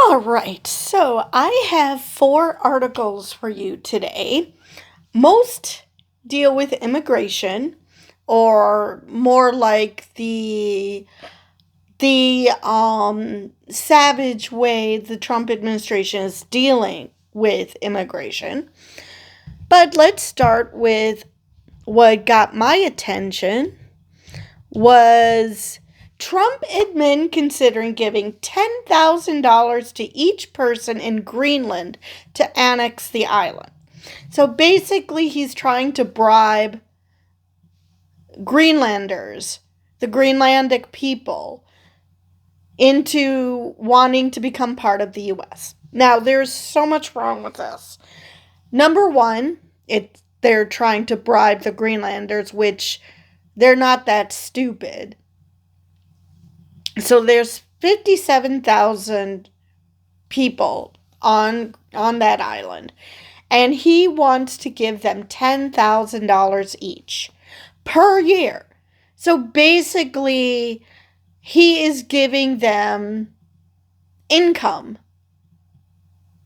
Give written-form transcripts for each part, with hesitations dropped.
All right, so I have four articles for you today. Most deal with immigration, or more like the savage way the Trump administration is dealing with immigration. But let's start with what got my attention was Trump admin considering giving $10,000 to each person in Greenland to annex the island. So basically, he's trying to bribe Greenlanders, the Greenlandic people, into wanting to become part of the U.S. Now, there's so much wrong with this. Number one, they're trying to bribe the Greenlanders, which they're not that stupid. So there's 57,000 people on that island, and he wants to give them $10,000 each per year. So basically, he is giving them income,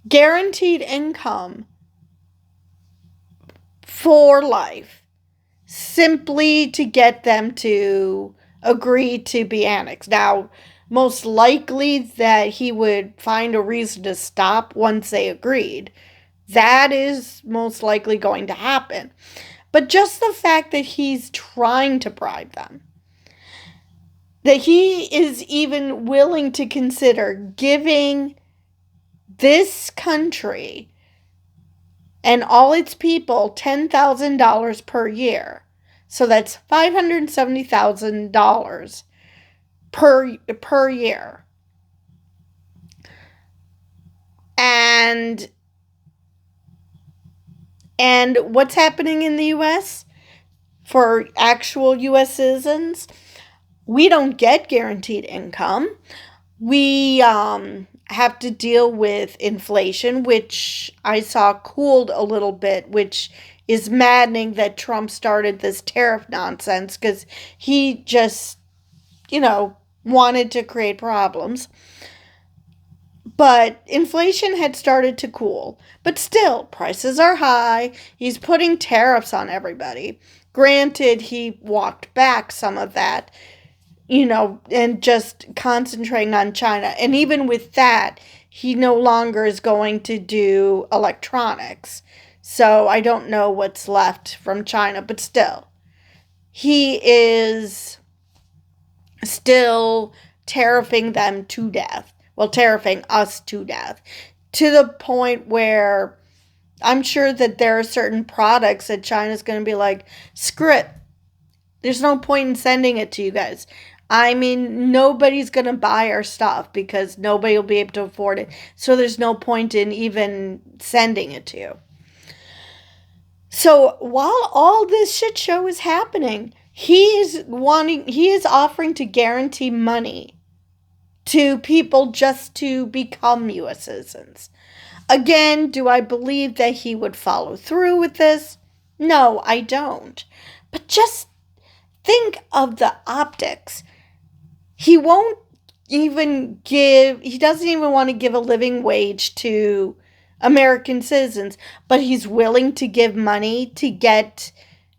guaranteed income for life, simply to get them to agree to be annexed. Now, most likely that he would find a reason to stop once they agreed. That is most likely going to happen. But just the fact that he's trying to bribe them, that he is even willing to consider giving this country and all its people $10,000 per year. So that's $570,000 per year. And what's happening in the U.S. for actual U.S. citizens? We don't get guaranteed income. We have to deal with inflation, which I saw cooled a little bit, which is maddening that Trump started this tariff nonsense because he just, wanted to create problems. But inflation had started to cool. But still, prices are high. He's putting tariffs on everybody. Granted, he walked back some of that, and just concentrating on China. And even with that, he no longer is going to do electronics. So I don't know what's left from China, but still, he is still tariffing them to death. Well, tariffing us to death. To the point where I'm sure that there are certain products that China's going to be like, screw it. There's no point in sending it to you guys. I mean, nobody's going to buy our stuff because nobody will be able to afford it. So there's no point in even sending it to you. So while all this shit show is happening, he is offering to guarantee money to people just to become U.S. citizens. Again, do I believe that he would follow through with this? No, I don't. But just think of the optics. He doesn't even want to give a living wage to American citizens, but he's willing to give money to get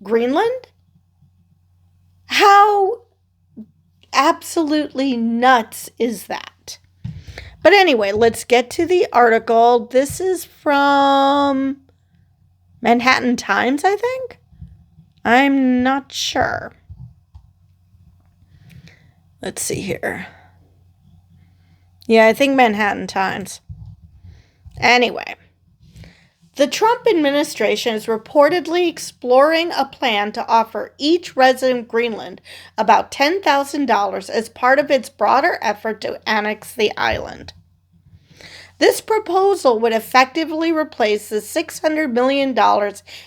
Greenland? How absolutely nuts is that? But anyway, let's get to the article. This is from Manhattan Times, I think? I'm not sure. Let's see here. Yeah, I think Manhattan Times. Anyway, the Trump administration is reportedly exploring a plan to offer each resident of Greenland about $10,000 as part of its broader effort to annex the island. This proposal would effectively replace the $600 million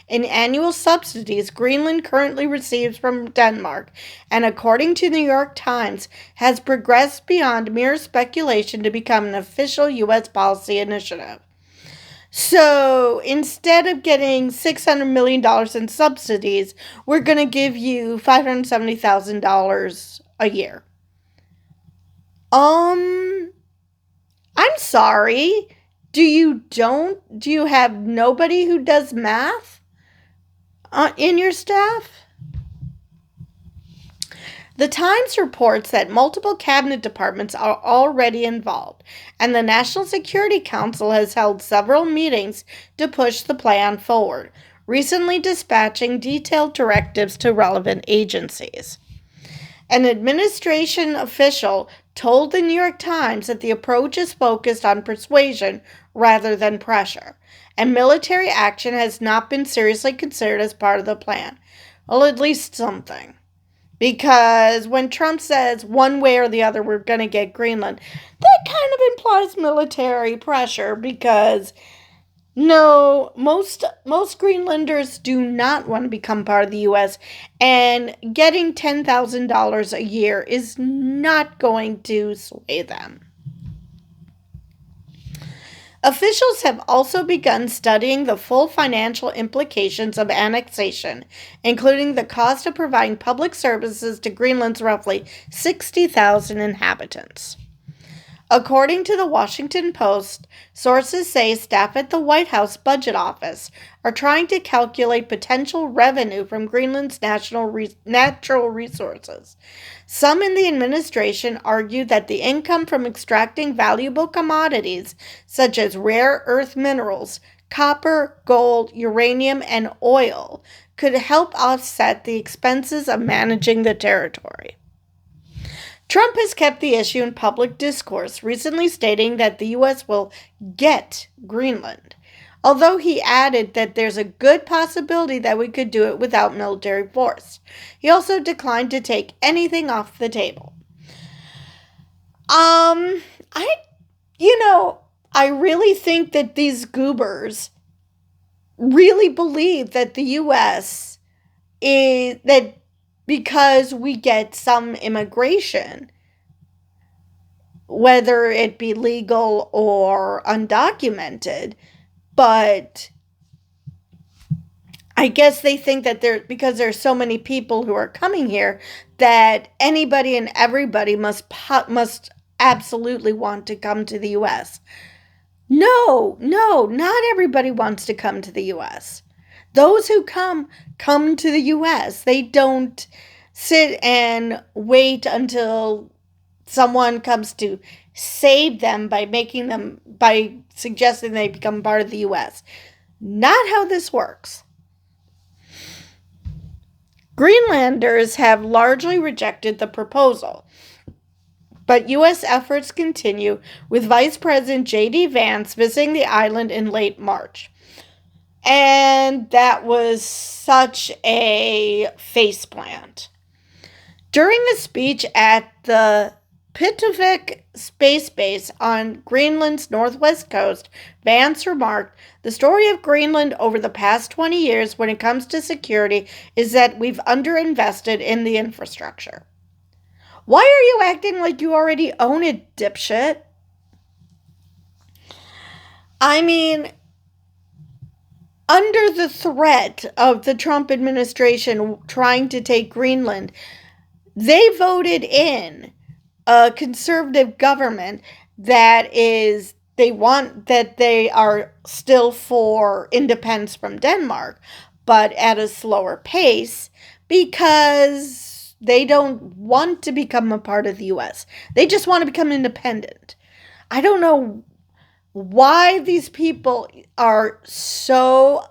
in annual subsidies Greenland currently receives from Denmark, and according to the New York Times, has progressed beyond mere speculation to become an official U.S. policy initiative. So instead of getting $600 million in subsidies, we're going to give you $570,000 a year. I'm sorry. Do you have nobody who does math in your staff? The Times reports that multiple cabinet departments are already involved, and the National Security Council has held several meetings to push the plan forward, recently dispatching detailed directives to relevant agencies. An administration official told the New York Times that the approach is focused on persuasion rather than pressure, and military action has not been seriously considered as part of the plan. Well, at least something. Because when Trump says one way or the other we're going to get Greenland, that kind of implies military pressure because no, most Greenlanders do not want to become part of the US, and getting $10,000 a year is not going to sway them. Officials have also begun studying the full financial implications of annexation, including the cost of providing public services to Greenland's roughly 60,000 inhabitants. According to the Washington Post, sources say staff at the White House Budget Office are trying to calculate potential revenue from Greenland's natural resources. Some in the administration argue that the income from extracting valuable commodities, such as rare earth minerals, copper, gold, uranium, and oil, could help offset the expenses of managing the territory. Trump has kept the issue in public discourse, recently stating that the U.S. will get Greenland, although he added that there's a good possibility that we could do it without military force. He also declined to take anything off the table. I really think that these goobers really believe that the U.S. is that because we get some immigration, whether it be legal or undocumented, but I guess they think that because there's so many people who are coming here that anybody and everybody must absolutely want to come to the U.S. No, not everybody wants to come to the U.S. Those who come to the U.S. They don't sit and wait until someone comes to save them by suggesting they become part of the U.S. Not how this works. Greenlanders have largely rejected the proposal, but U.S. efforts continue, with Vice President J.D. Vance visiting the island in late March. And that was such a faceplant. During a speech at the Pitovik Space Base on Greenland's northwest coast, Vance remarked, "The story of Greenland over the past 20 years when it comes to security is that we've underinvested in the infrastructure." Why are you acting like you already own it, dipshit? I mean, under the threat of the Trump administration trying to take Greenland, they voted in a conservative government that they are still for independence from Denmark, but at a slower pace because they don't want to become a part of the U.S. They just want to become independent. I don't know why these people are so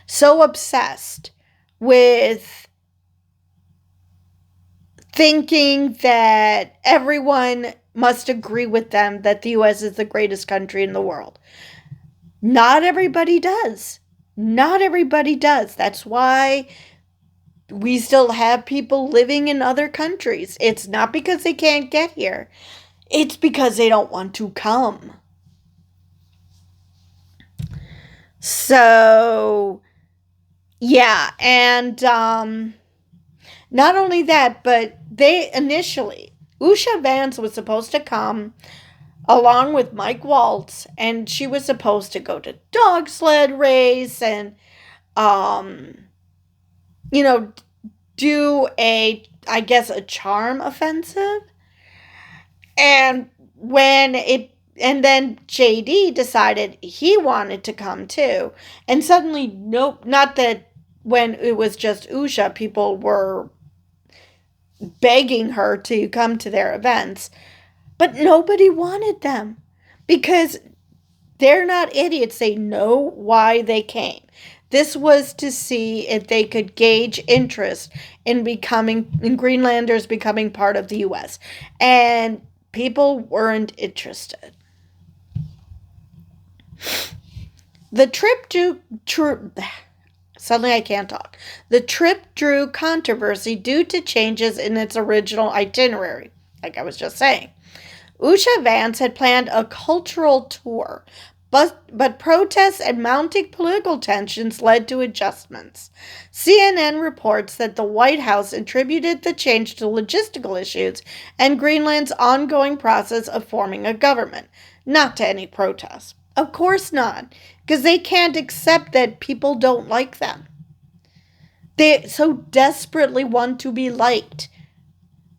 obsessed with thinking that everyone must agree with them that the U.S. is the greatest country in the world. Not everybody does. Not everybody does. That's why we still have people living in other countries. It's not because they can't get here. It's because they don't want to come. So, yeah, and not only that, but Usha Vance was supposed to come along with Mike Waltz, and she was supposed to go to dog sled race and, do a charm offensive. And and then JD decided he wanted to come too. And suddenly, nope, not that when it was just Usha, people were begging her to come to their events, but nobody wanted them because they're not idiots. They know why they came. This was to see if they could gauge interest in Greenlanders becoming part of the US. And people weren't interested. The trip suddenly I can't talk. The trip drew controversy due to changes in its original itinerary, like I was just saying. Usha Vance had planned a cultural tour, but protests and mounting political tensions led to adjustments. CNN reports that the White House attributed the change to logistical issues and Greenland's ongoing process of forming a government, not to any protests. Of course not, because they can't accept that people don't like them. They so desperately want to be liked.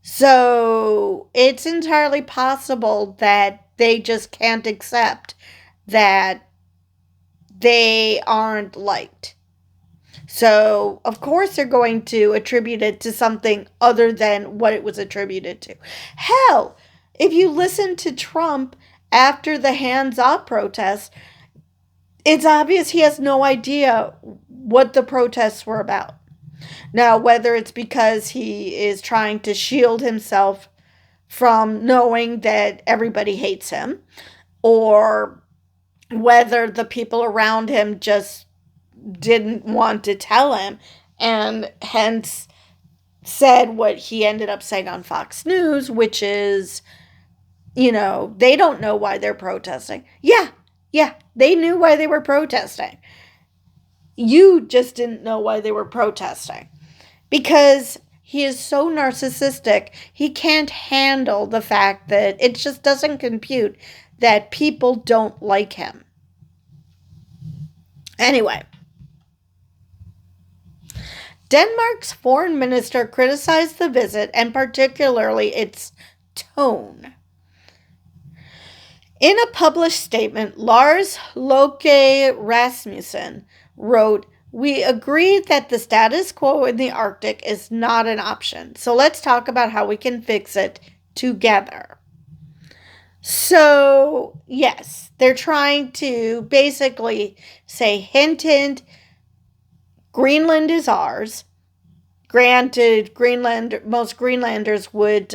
So it's entirely possible that they just can't accept that they aren't liked. So, of course, they're going to attribute it to something other than what it was attributed to. Hell, if you listen to Trump after the hands-off protests, it's obvious he has no idea what the protests were about. Now, whether it's because he is trying to shield himself from knowing that everybody hates him, or whether the people around him just didn't want to tell him and hence said what he ended up saying on Fox News, which is, they don't know why they're protesting. Yeah, they knew why they were protesting. You just didn't know why they were protesting. Because he is so narcissistic, he can't handle the fact that it just doesn't compute that people don't like him. Anyway, Denmark's foreign minister criticized the visit and particularly its tone. In a published statement, Lars Løkke Rasmussen wrote, "We agree that the status quo in the Arctic is not an option, so let's talk about how we can fix it together." So, yes, they're trying to basically say, hint, hint, Greenland is ours. Granted, most Greenlanders would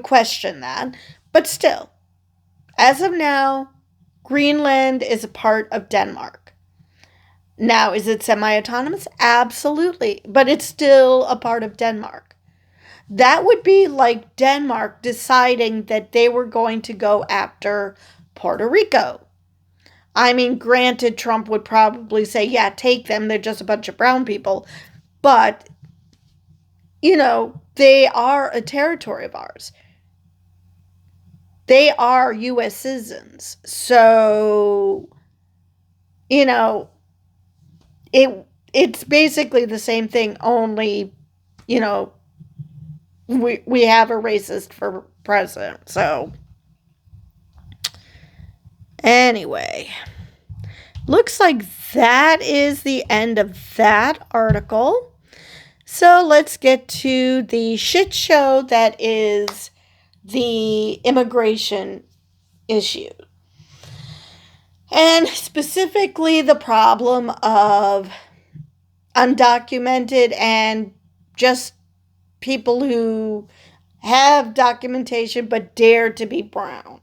question that, but still, as of now, Greenland is a part of Denmark. Now, is it semi-autonomous? Absolutely, but it's still a part of Denmark. That would be like Denmark deciding that they were going to go after Puerto Rico. I mean, granted, Trump would probably say, yeah, take them, they're just a bunch of brown people. But, they are a territory of ours. They are U.S. citizens. So, it's basically the same thing, only, we have a racist for president. So, anyway, looks like that is the end of that article. So let's get to the shit show that is the immigration issue. And specifically the problem of undocumented and just people who have documentation but dare to be brown.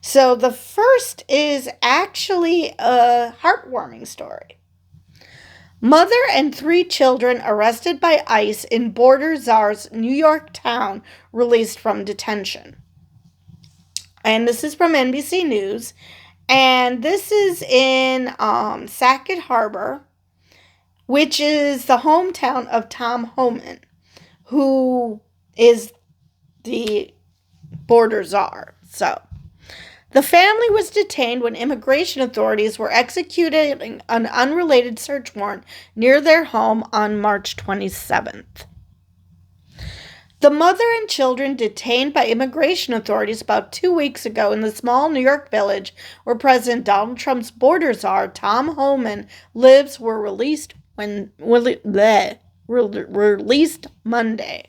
So the first is actually a heartwarming story. Mother and 3 children arrested by ICE in border czar's New York town released from detention. And this is from NBC News. And this is in Sackett Harbor, which is the hometown of Tom Homan, who is the border czar. So, the family was detained when immigration authorities were executing an unrelated search warrant near their home on March 27th. The mother and children detained by immigration authorities about 2 weeks ago in the small New York village where President Donald Trump's border czar, Tom Homan, lives were released released Monday.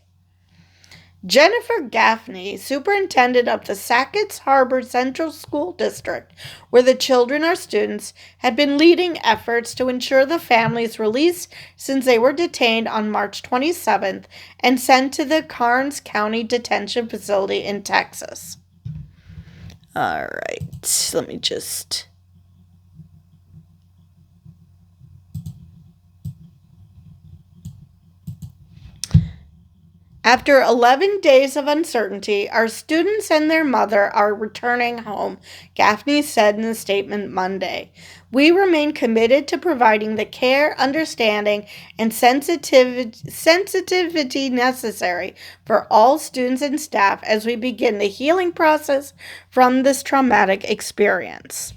Jennifer Gaffney, superintendent of the Sackett's Harbor Central School District, where the children are students, had been leading efforts to ensure the families released since they were detained on March 27th and sent to the Karnes County Detention Facility in Texas. All right, let me just... After 11 days of uncertainty, our students and their mother are returning home, Gaffney said in a statement Monday. We remain committed to providing the care, understanding, and sensitivity necessary for all students and staff as we begin the healing process from this traumatic experience.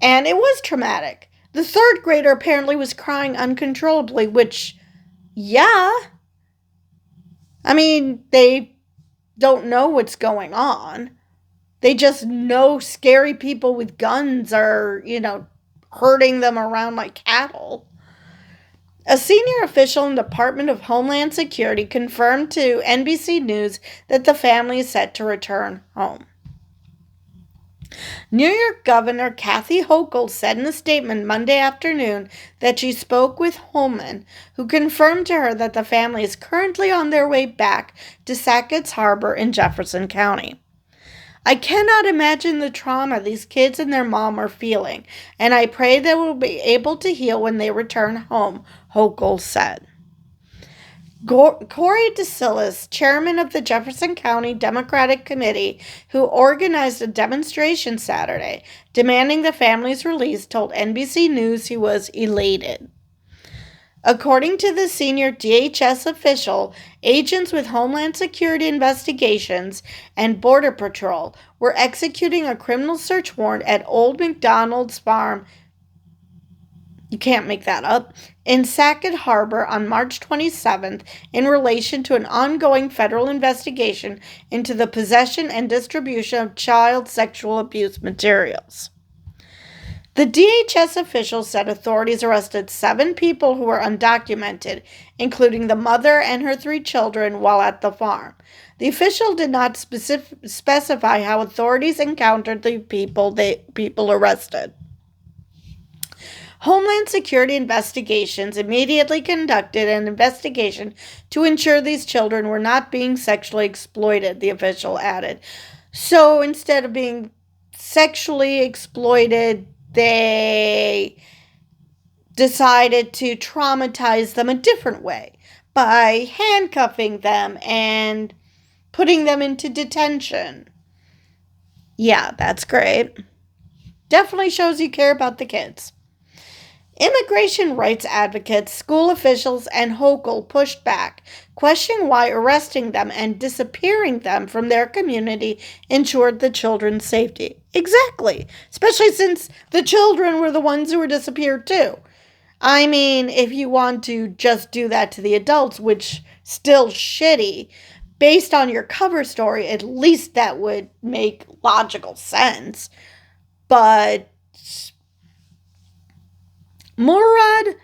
And it was traumatic. The third grader apparently was crying uncontrollably, which, yeah... I mean, they don't know what's going on. They just know scary people with guns are, herding them around like cattle. A senior official in the Department of Homeland Security confirmed to NBC News that the family is set to return home. New York Governor Kathy Hochul said in a statement Monday afternoon that she spoke with Holman, who confirmed to her that the family is currently on their way back to Sackett's Harbor in Jefferson County. I cannot imagine the trauma these kids and their mom are feeling, and I pray they will be able to heal when they return home, Hochul said. Corey DeSillis, chairman of the Jefferson County Democratic Committee, who organized a demonstration Saturday demanding the family's release, told NBC News he was elated. According to the senior DHS official, agents with Homeland Security Investigations and Border Patrol were executing a criminal search warrant at Old McDonald's Farm, you can't make that up, in Sackett Harbor on March 27th in relation to an ongoing federal investigation into the possession and distribution of child sexual abuse materials. The DHS official said authorities arrested 7 people who were undocumented, including the mother and her 3 children, while at the farm. The official did not specify how authorities encountered the people arrested. Homeland Security Investigations immediately conducted an investigation to ensure these children were not being sexually exploited, the official added. So instead of being sexually exploited, they decided to traumatize them a different way by handcuffing them and putting them into detention. Yeah, that's great. Definitely shows you care about the kids. Immigration rights advocates, school officials, and Hochul pushed back, questioning why arresting them and disappearing them from their community ensured the children's safety. Exactly. Especially since the children were the ones who were disappeared too. I mean, if you want to just do that to the adults, which still shitty, based on your cover story, at least that would make logical sense. But Murad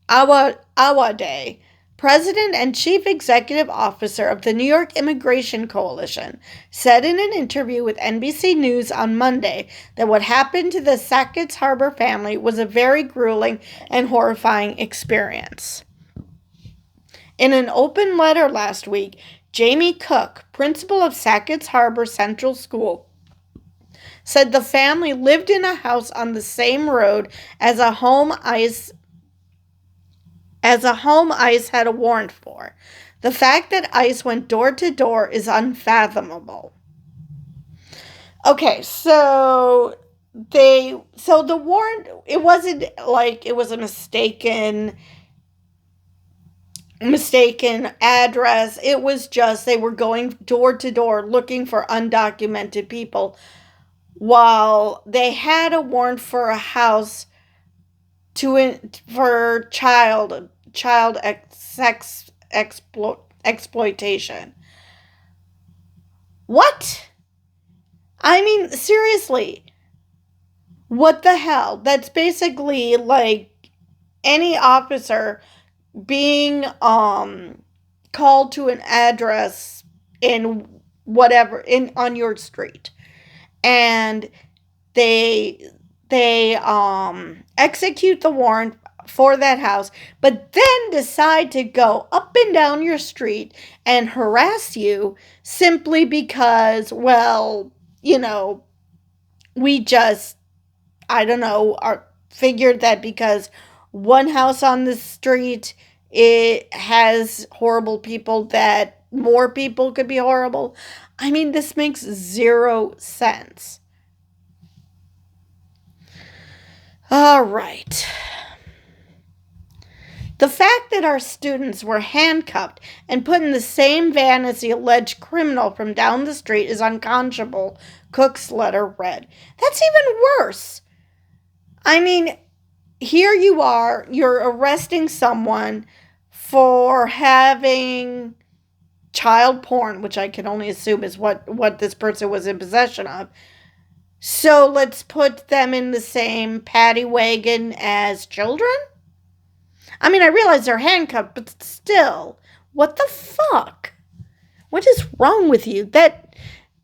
Awade, president and chief executive officer of the New York Immigration Coalition, said in an interview with NBC News on Monday that what happened to the Sackett's Harbor family was a very grueling and horrifying experience. In an open letter last week, Jamie Cook, principal of Sackett's Harbor Central School, said the family lived in a house on the same road as a home ICE had a warrant for. The fact that ICE went door to door is unfathomable. Okay, so the warrant, it wasn't like it was a mistaken address. It was just they were going door to door looking for undocumented people, while they had a warrant for a house for child sex exploitation. What? I mean, seriously, what the hell? That's basically like any officer being called to an address in whatever in on your street, and they execute the warrant for that house, but then decide to go up and down your street and harass you simply because, well, we just, I don't know, figured that because one house on the street, it has horrible people, that more people could be horrible. I mean, this makes zero sense. All right. The fact that our students were handcuffed and put in the same van as the alleged criminal from down the street is unconscionable, Cook's letter read. That's even worse. I mean, here you are, you're arresting someone for having child porn, which I can only assume is what this person was in possession of. So let's put them in the same paddy wagon as children? I mean, I realize they're handcuffed, but still, what the fuck? What is wrong with you? That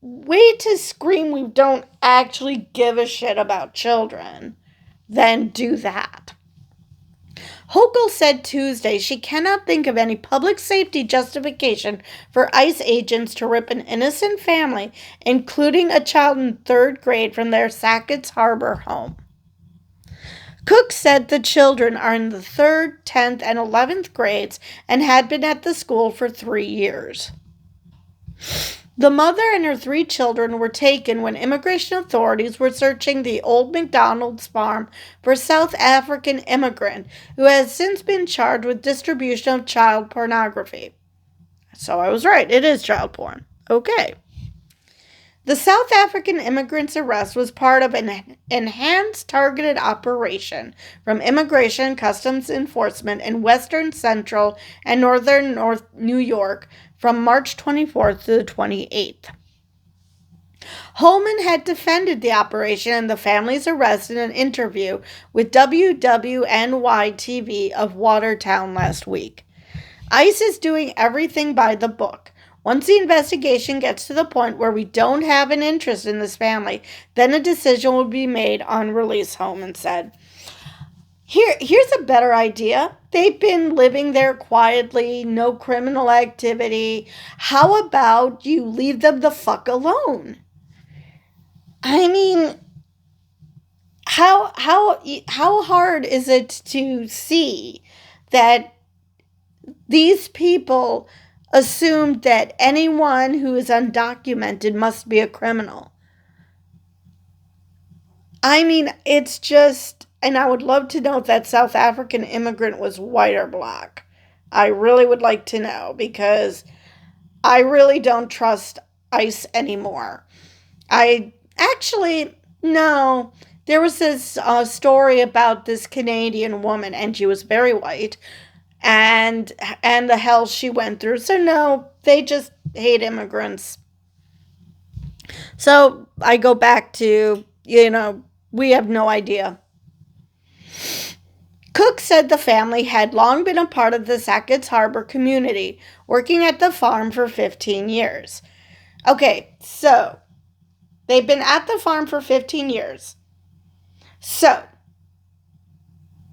way to scream we don't actually give a shit about children, then do that. Hochul said Tuesday she cannot think of any public safety justification for ICE agents to rip an innocent family, including a child in third grade, from their Sackett's Harbor home. Cook said the children are in the 3rd, 10th, and 11th grades and had been at the school for 3 years. The mother and her 3 children were taken when immigration authorities were searching the old McDonald's farm for a South African immigrant who has since been charged with distribution of child pornography. So I was right, it is child porn. Okay. The South African immigrant's arrest was part of an enhanced targeted operation from Immigration Customs Enforcement in western, central, and northern North New York from March 24th to the 28th. Holman had defended the operation and the family's arrest in an interview with WWNY-TV of Watertown last week. ICE is doing everything by the book. Once the investigation gets to the point where we don't have an interest in this family, then a decision will be made on release, Holman said. Here's a better idea. They've been living there quietly, no criminal activity. How about you leave them the fuck alone? I mean, how hard is it to see that these people assumed that anyone who is undocumented must be a criminal? I mean, it's just, and I would love to know if that South African immigrant was white or black. I really would like to know, because I really don't trust ICE anymore. No. There was this story about this Canadian woman, and she was very white, and the hell she went through. So no, they just hate immigrants. So I go back to, we have no idea. Cook said the family had long been a part of the Sackett's Harbor community, working at the farm for 15 years. Okay, so they've been at the farm for 15 years. So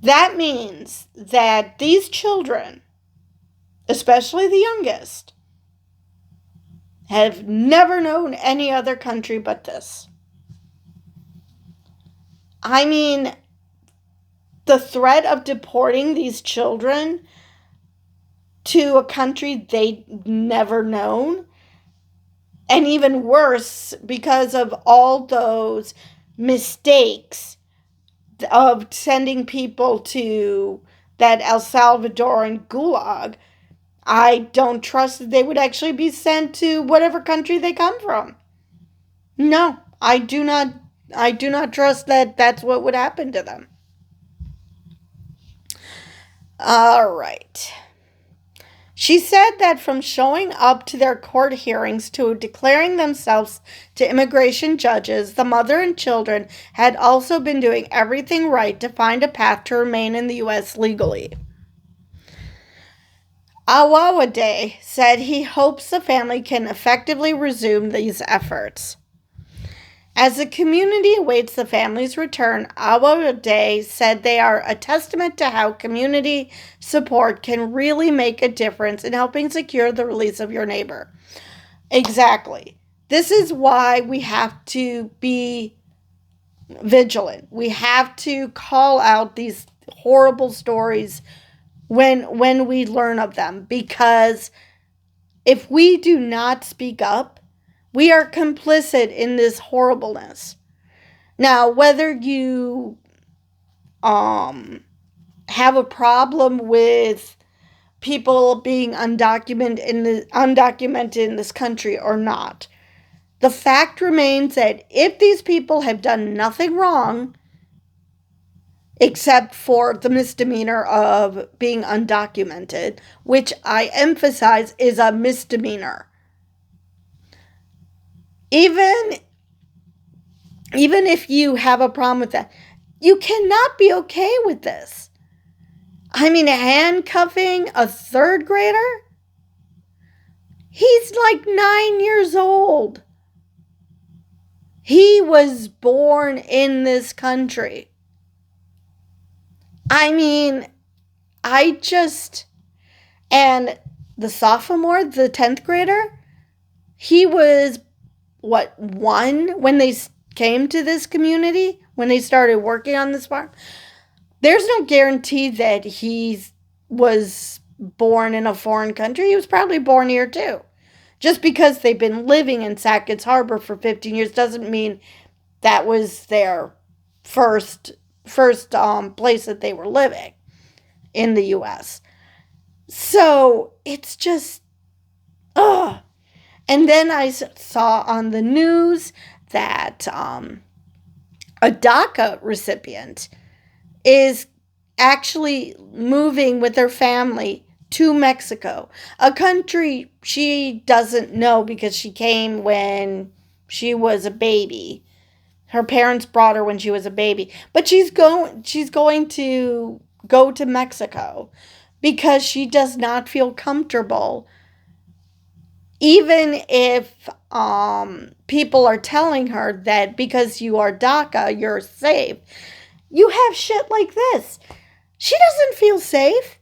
that means that these children, especially the youngest, have never known any other country but this. I mean, the threat of deporting these children to a country they'd never known, and even worse, because of all those mistakes of sending people to that El Salvadoran gulag, I don't trust that they would actually be sent to whatever country they come from. No, I do not trust that that's what would happen to them. All right. She said that from showing up to their court hearings to declaring themselves to immigration judges, the mother and children had also been doing everything right to find a path to remain in the U.S. legally. Awawade said he hopes the family can effectively resume these efforts. As the community awaits the family's return, Awawade said they are a testament to how community support can really make a difference in helping secure the release of your neighbor. Exactly. This is why we have to be vigilant. We have to call out these horrible stories when we learn of them, because if we do not speak up, we are complicit in this horribleness. Now, whether you have a problem with people being undocumented in this country or not, the fact remains that if these people have done nothing wrong, except for the misdemeanor of being undocumented, which I emphasize is a misdemeanor. Even if you have a problem with that, you cannot be okay with this. I mean, handcuffing a third grader? He's like 9 years old. He was born in this country. I mean, and the sophomore, the 10th grader, he was, 1 when they came to this community, when they started working on this farm? There's no guarantee that he was born in a foreign country. He was probably born here too. Just because they've been living in Sackett's Harbor for 15 years doesn't mean that was their first place that they were living in the U.S. So it's just, ugh. And then I saw on the news that a DACA recipient is actually moving with her family to Mexico, a country she doesn't know because she came when she was a baby. Her parents brought her when she was a baby, but she's going to go to Mexico because she does not feel comfortable, even if people are telling her that because you are DACA, you're safe. You have shit like this. She doesn't feel safe,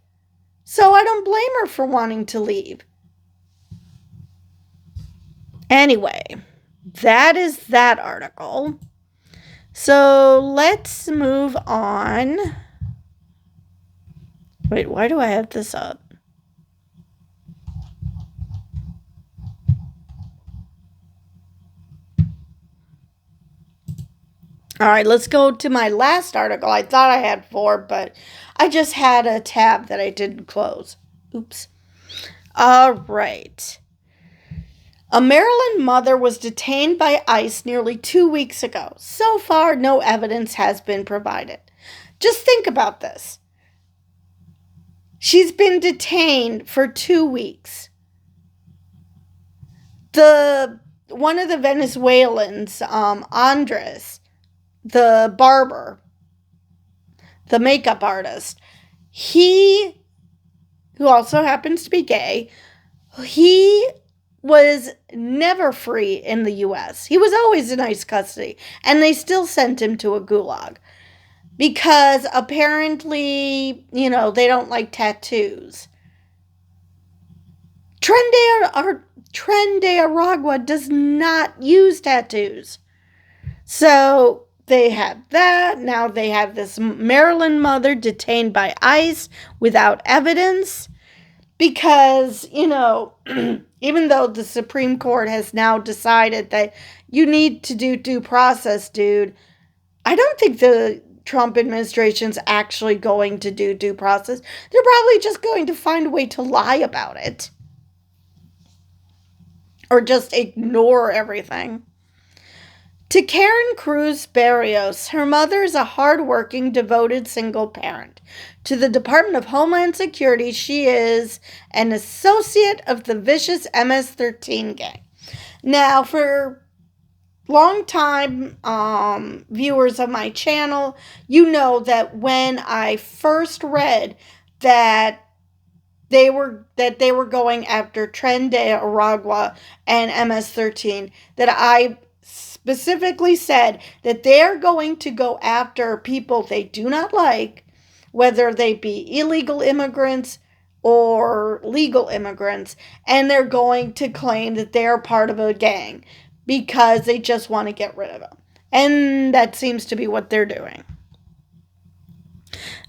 so I don't blame her for wanting to leave. Anyway, that is that article. So let's move on. Wait, why do I have this up? All right, let's go to my last article. I thought I had 4, but I just had a tab that I didn't close. Oops. All right. A Maryland mother was detained by ICE nearly 2 weeks ago. So far, no evidence has been provided. Just think about this. She's been detained for 2 weeks. One of the Venezuelans, Andres, the barber, the makeup artist, who also happens to be gay, he was never free in the U.S. He was always in ICE custody, and they still sent him to a gulag because apparently, they don't like tattoos. Tren de Aragua does not use tattoos. So they have that. Now they have this Maryland mother detained by ICE without evidence because, even though the Supreme Court has now decided that you need to do due process, dude, I don't think the Trump administration's actually going to do due process. They're probably just going to find a way to lie about it. Or just ignore everything. To Karen Cruz Barrios, her mother is a hardworking, devoted single parent. To the Department of Homeland Security, she is an associate of the vicious MS-13 gang. Now, for long-time viewers of my channel, you know that when I first read that they were going after Tren de Aragua and MS-13, that I specifically said that they're going to go after people they do not like, whether they be illegal immigrants or legal immigrants, and they're going to claim that they're part of a gang because they just want to get rid of them. And that seems to be what they're doing.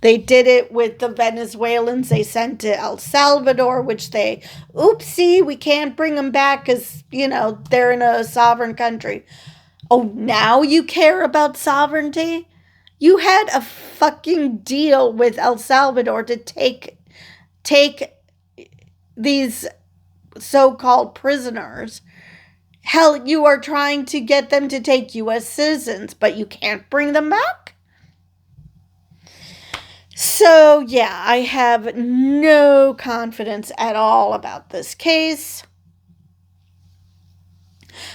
They did it with the Venezuelans they sent to El Salvador, which they, oopsie, we can't bring them back because, they're in a sovereign country. Oh, now you care about sovereignty? You had a fucking deal with El Salvador to take these so-called prisoners. Hell, you are trying to get them to take U.S. citizens, but you can't bring them back? So, yeah, I have no confidence at all about this case.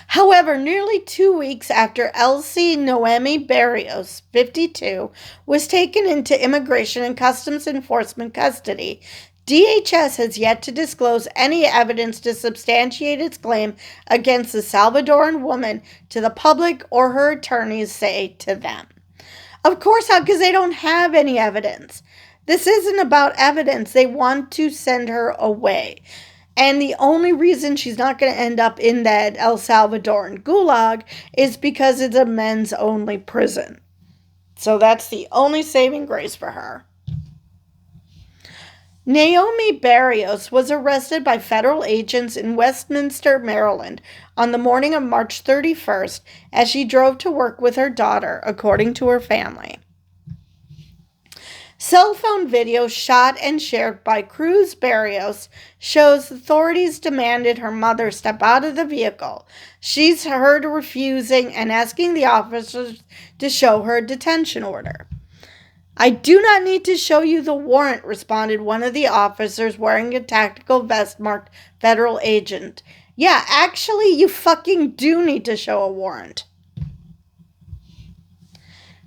However, nearly 2 weeks after Elsie Noemi Barrios, 52, was taken into Immigration and Customs Enforcement custody, DHS has yet to disclose any evidence to substantiate its claim against the Salvadoran woman to the public or her attorneys say to them. Of course not, because they don't have any evidence. This isn't about evidence. They want to send her away. And the only reason she's not going to end up in that El Salvadoran gulag is because it's a men's-only prison. So that's the only saving grace for her. Naomi Barrios was arrested by federal agents in Westminster, Maryland, on the morning of March 31st as she drove to work with her daughter, according to her family. Cell phone video shot and shared by Cruz Barrios shows authorities demanded her mother step out of the vehicle. She's heard refusing and asking the officers to show her a detention order. "I do not need to show you the warrant," responded one of the officers wearing a tactical vest marked federal agent. Yeah, actually, you fucking do need to show a warrant.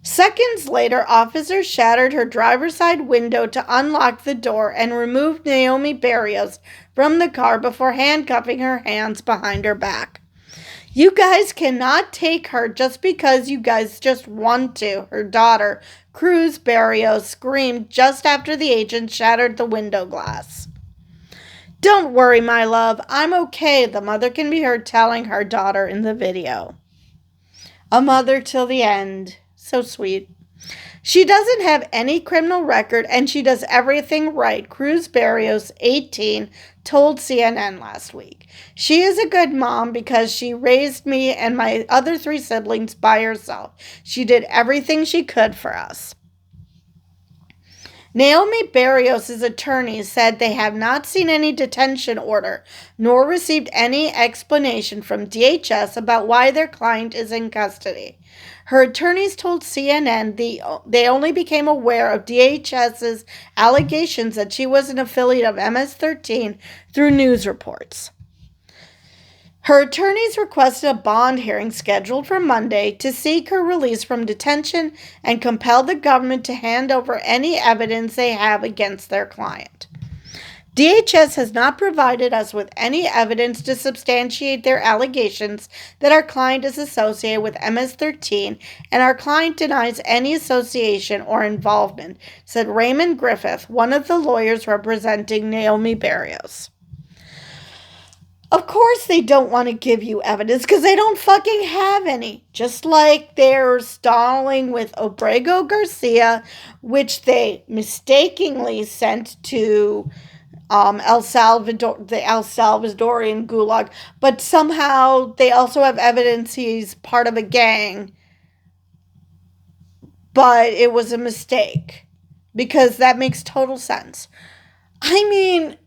Seconds later, officers shattered her driver's side window to unlock the door and removed Naomi Barrios from the car before handcuffing her hands behind her back. "You guys cannot take her just because you guys just want to," her daughter, Cruz Barrios, screamed just after the agent shattered the window glass. "Don't worry, my love. I'm okay," the mother can be heard telling her daughter in the video. A mother till the end. So sweet. "She doesn't have any criminal record and she does everything right," Cruz Barrios, 18, told CNN last week. "She is a good mom because she raised me and my other 3 siblings by herself. She did everything she could for us." Naomi Barrios' attorneys said they have not seen any detention order nor received any explanation from DHS about why their client is in custody. Her attorneys told CNN they only became aware of DHS's allegations that she was an affiliate of MS-13 through news reports. Her attorneys requested a bond hearing scheduled for Monday to seek her release from detention and compel the government to hand over any evidence they have against their client. DHS has not provided us with any evidence to substantiate their allegations that our client is associated with MS-13, and our client denies any association or involvement, said Raymond Griffith, one of the lawyers representing Naomi Barrios. Of course they don't want to give you evidence because they don't fucking have any. Just like they're stalling with Obrego Garcia, which they mistakenly sent to the El Salvadorian gulag, but somehow they also have evidence he's part of a gang. But it was a mistake because that makes total sense. I mean,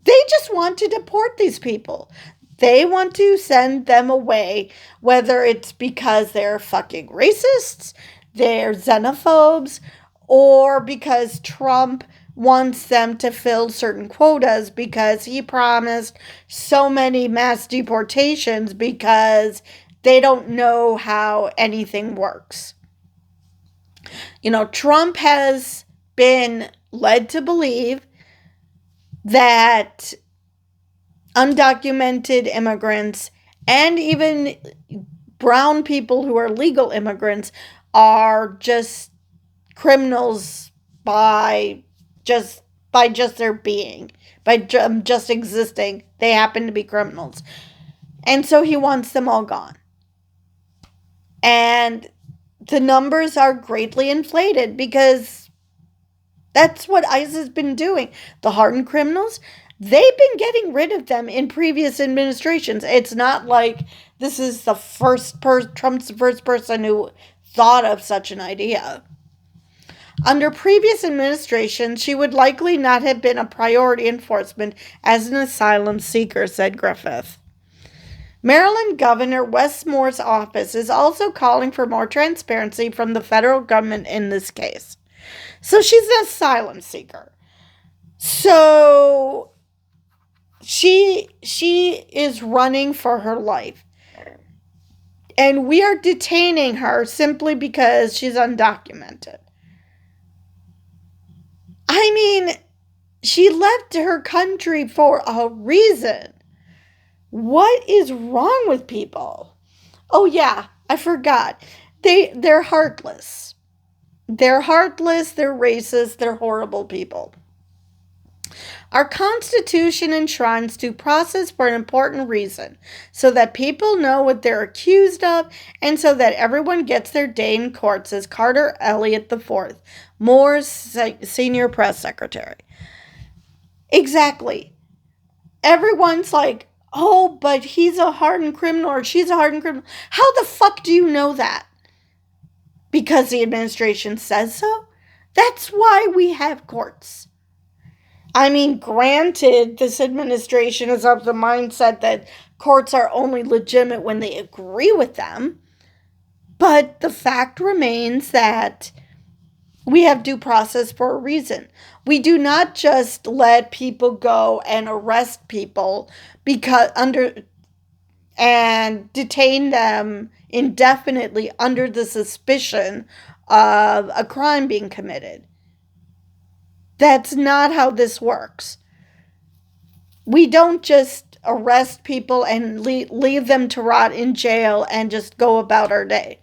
they just want to deport these people. They want to send them away, whether it's because they're fucking racists, they're xenophobes, or because Trump wants them to fill certain quotas because he promised so many mass deportations because they don't know how anything works. Trump has been led to believe that undocumented immigrants and even brown people who are legal immigrants are just criminals by just their being, by just existing. They happen to be criminals. And so he wants them all gone. And the numbers are greatly inflated because that's what ICE has been doing. The hardened criminals, they've been getting rid of them in previous administrations. It's not like this is the Trump's the first person who thought of such an idea. Under previous administrations, she would likely not have been a priority enforcement as an asylum seeker, said Griffith. Maryland Governor Wes Moore's office is also calling for more transparency from the federal government in this case. So she's an asylum seeker. So she is running for her life. And we are detaining her simply because she's undocumented. I mean, she left her country for a reason. What is wrong with people? Oh yeah, I forgot. They're heartless. They're heartless, they're racist, they're horrible people. Our Constitution enshrines due process for an important reason, so that people know what they're accused of, and so that everyone gets their day in court, says Carter Elliott IV, Moore's senior press secretary. Exactly. Everyone's like, oh, but he's a hardened criminal or she's a hardened criminal. How the fuck do you know that? Because the administration says so? That's why we have courts. I mean, granted, this administration is of the mindset that courts are only legitimate when they agree with them. But the fact remains that we have due process for a reason. We do not just let people go and arrest people and detain them indefinitely under the suspicion of a crime being committed. That's not how this works. We don't just arrest people and leave them to rot in jail and just go about our day.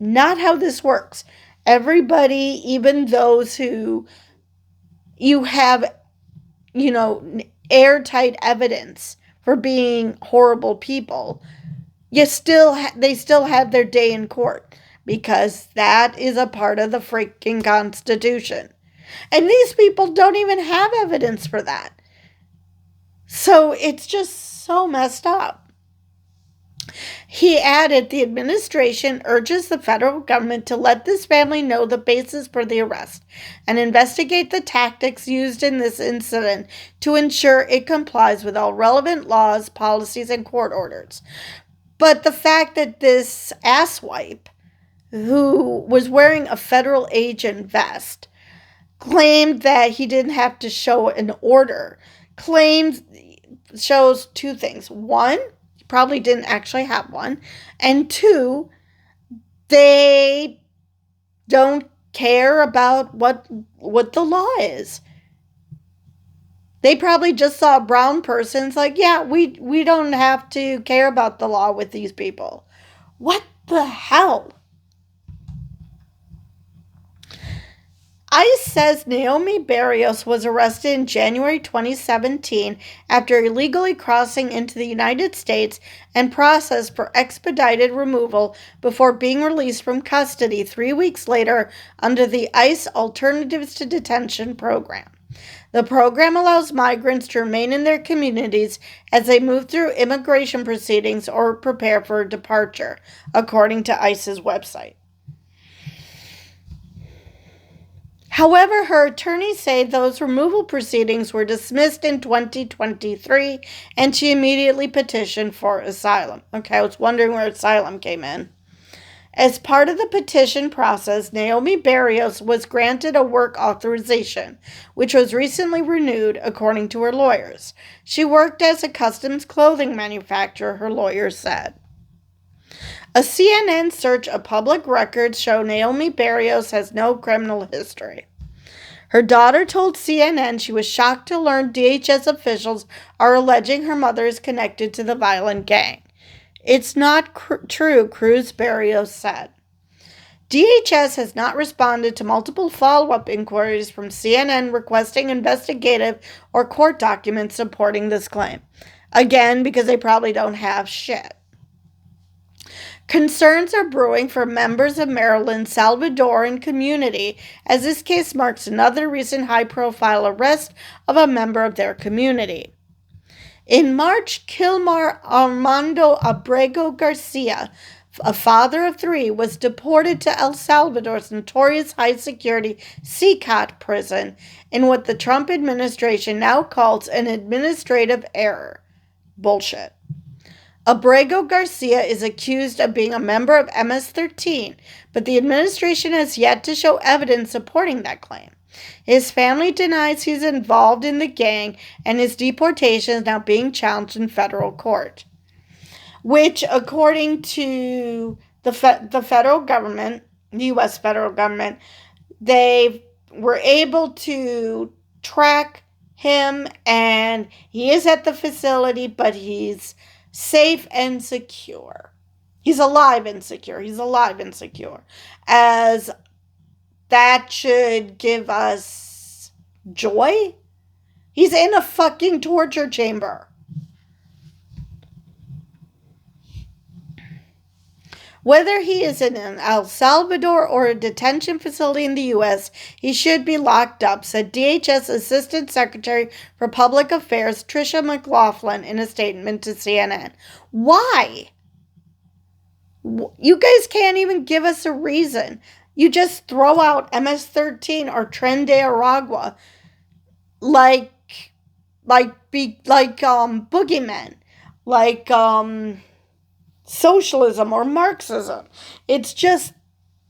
Not how this works. Everybody, even those who you have, airtight evidence for being horrible people, they still have their day in court because that is a part of the freaking Constitution. And these people don't even have evidence for that. So it's just so messed up. He added, the administration urges the federal government to let this family know the basis for the arrest and investigate the tactics used in this incident to ensure it complies with all relevant laws, policies, and court orders. But the fact that this asswipe, who was wearing a federal agent vest, claimed that he didn't have to show an order, shows two things. One, he probably didn't actually have one. And two, they don't care about what the law is. They probably just saw a brown person. It's like, yeah, we don't have to care about the law with these people. What the hell? ICE says Naomi Barrios was arrested in January 2017 after illegally crossing into the United States and processed for expedited removal before being released from custody 3 weeks later under the ICE Alternatives to Detention program. The program allows migrants to remain in their communities as they move through immigration proceedings or prepare for departure, according to ICE's website. However, her attorneys say those removal proceedings were dismissed in 2023 and she immediately petitioned for asylum. Okay, I was wondering where asylum came in. As part of the petition process, Naomi Barrios was granted a work authorization, which was recently renewed, according to her lawyers. She worked as a customs clothing manufacturer, her lawyers said. A CNN search of public records show Naomi Barrios has no criminal history. Her daughter told CNN she was shocked to learn DHS officials are alleging her mother is connected to the violent gang. It's not true, Cruz Barrios said. DHS has not responded to multiple follow-up inquiries from CNN requesting investigative or court documents supporting this claim. Again, because they probably don't have shit. Concerns are brewing for members of Maryland's Salvadoran community, as this case marks another recent high-profile arrest of a member of their community. In March, Kilmar Armando Abrego Garcia, a father of 3, was deported to El Salvador's notorious high-security CCOT prison in what the Trump administration now calls an administrative error. Bullshit. Abrego Garcia is accused of being a member of MS-13, but the administration has yet to show evidence supporting that claim. His family denies he's involved in the gang, and his deportation is now being challenged in federal court. Which, according to the federal government, the U.S. federal government, they were able to track him, and he is at the facility, but he's safe and secure. He's alive and secure. He's alive and secure. As that should give us joy. He's in a fucking torture chamber. Whether he is in an El Salvador or a detention facility in the U.S., he should be locked up, said DHS Assistant Secretary for Public Affairs Tricia McLaughlin in a statement to CNN. Why? You guys can't even give us a reason. You just throw out MS-13 or Tren de Aragua like boogeymen, like socialism or Marxism. It's just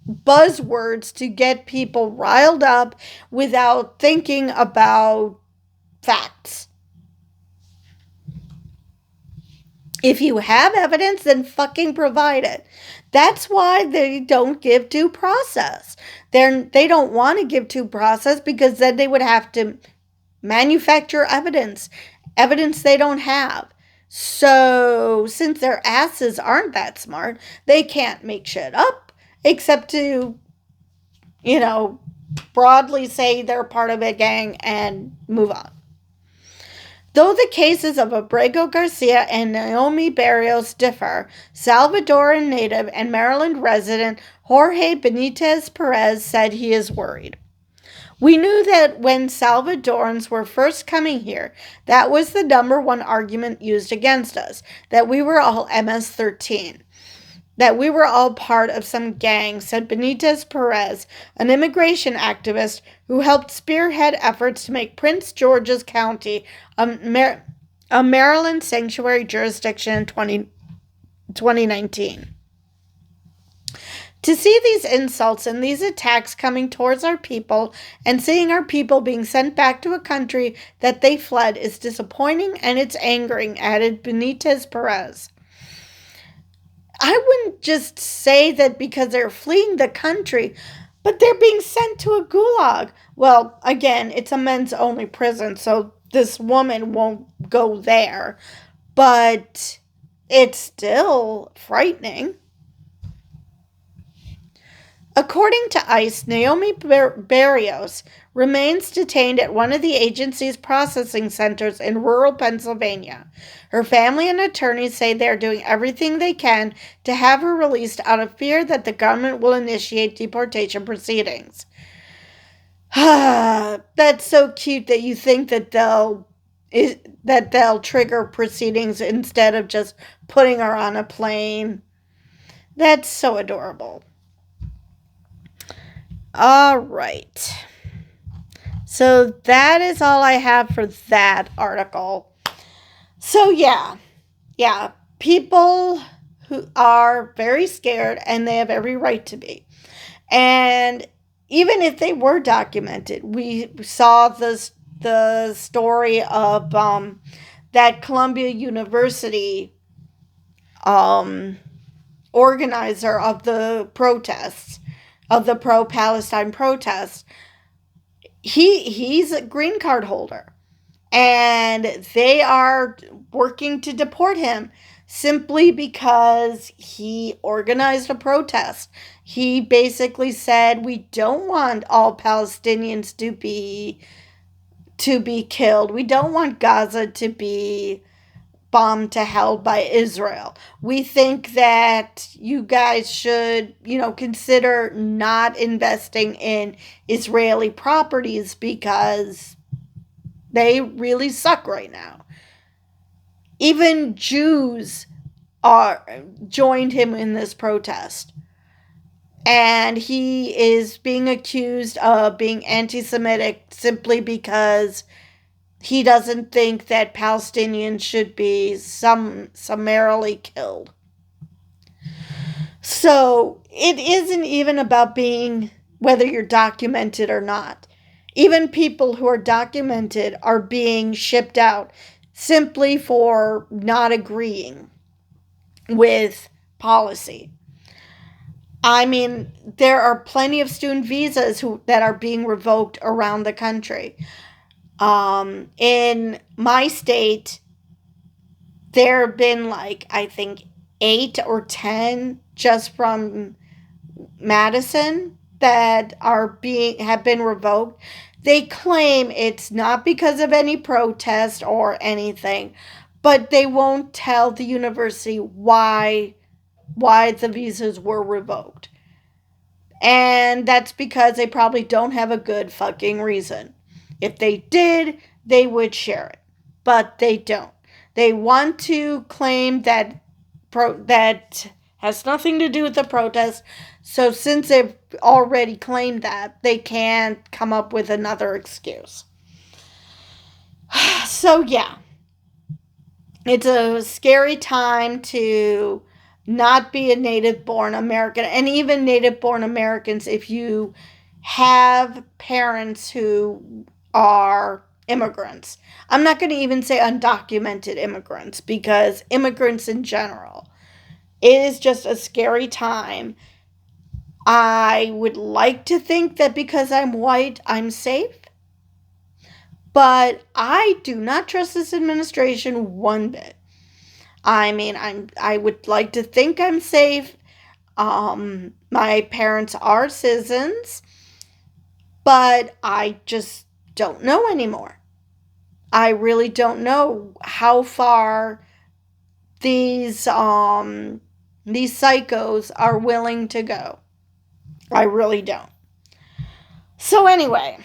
buzzwords to get people riled up without thinking about facts. If you have evidence, then fucking provide it. That's why they don't give due process. They don't want to give due process because then they would have to manufacture evidence they don't have. So, since their asses aren't that smart, they can't make shit up except to, broadly say they're part of a gang and move on. Though the cases of Abrego Garcia and Naomi Barrios differ, Salvadoran native and Maryland resident Jorge Benitez Perez said he is worried. We knew that when Salvadorans were first coming here, that was the number one argument used against us, that we were all MS-13, that we were all part of some gang, said Benitez Perez, an immigration activist who helped spearhead efforts to make Prince George's County a Maryland sanctuary jurisdiction in 2019. To see these insults and these attacks coming towards our people and seeing our people being sent back to a country that they fled is disappointing and it's angering, added Benitez Perez. I wouldn't just say that because they're fleeing the country, but they're being sent to a gulag. Well, again, it's a men's only prison, so this woman won't go there. But it's still frightening. According to ICE, Naomi Barrios remains detained at one of the agency's processing centers in rural Pennsylvania. Her family and attorneys say they are doing everything they can to have her released out of fear that the government will initiate deportation proceedings. That's so cute that you think that they'll trigger proceedings instead of just putting her on a plane. That's so adorable. All right. So that is all I have for that article. So yeah, people who are very scared, and they have every right to be. And even if they were documented, we saw the story of that Columbia University um, organizer of the protests, of the pro-Palestine protests. He's a green card holder, and they are working to deport him simply because he organized a protest. He basically said, we don't want all Palestinians to be killed. We don't want Gaza to be bombed to hell by Israel. We think that you guys should, consider not investing in Israeli properties because they really suck right now. Even Jews are joined him in this protest. And he is being accused of being anti-Semitic simply because he doesn't think that Palestinians should be summarily killed. So it isn't even about being whether you're documented or not. Even people who are documented are being shipped out simply for not agreeing with policy. I mean, there are plenty of student visas that are being revoked around the country. In my state, there have been I think 8 or 10 just from Madison that have been revoked. They claim it's not because of any protest or anything, but they won't tell the university why the visas were revoked. And that's because they probably don't have a good fucking reason. If they did, they would share it. But they don't. They want to claim that that has nothing to do with the protest. So since they've already claimed that, they can't come up with another excuse. So yeah, it's a scary time to not be a native-born American. And even native-born Americans, if you have parents who are immigrants. I'm not going to even say undocumented immigrants, because immigrants in general, it is just a scary time. I would like to think that because I'm white, I'm safe. But I do not trust this administration one bit. I mean, I would like to think I'm safe. My parents are citizens, but I just don't know anymore. I really don't know how far these psychos are willing to go. I really don't. So anyway,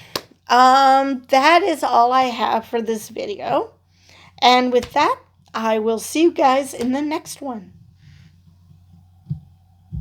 that is all I have for this video. And with that, I will see you guys in the next one.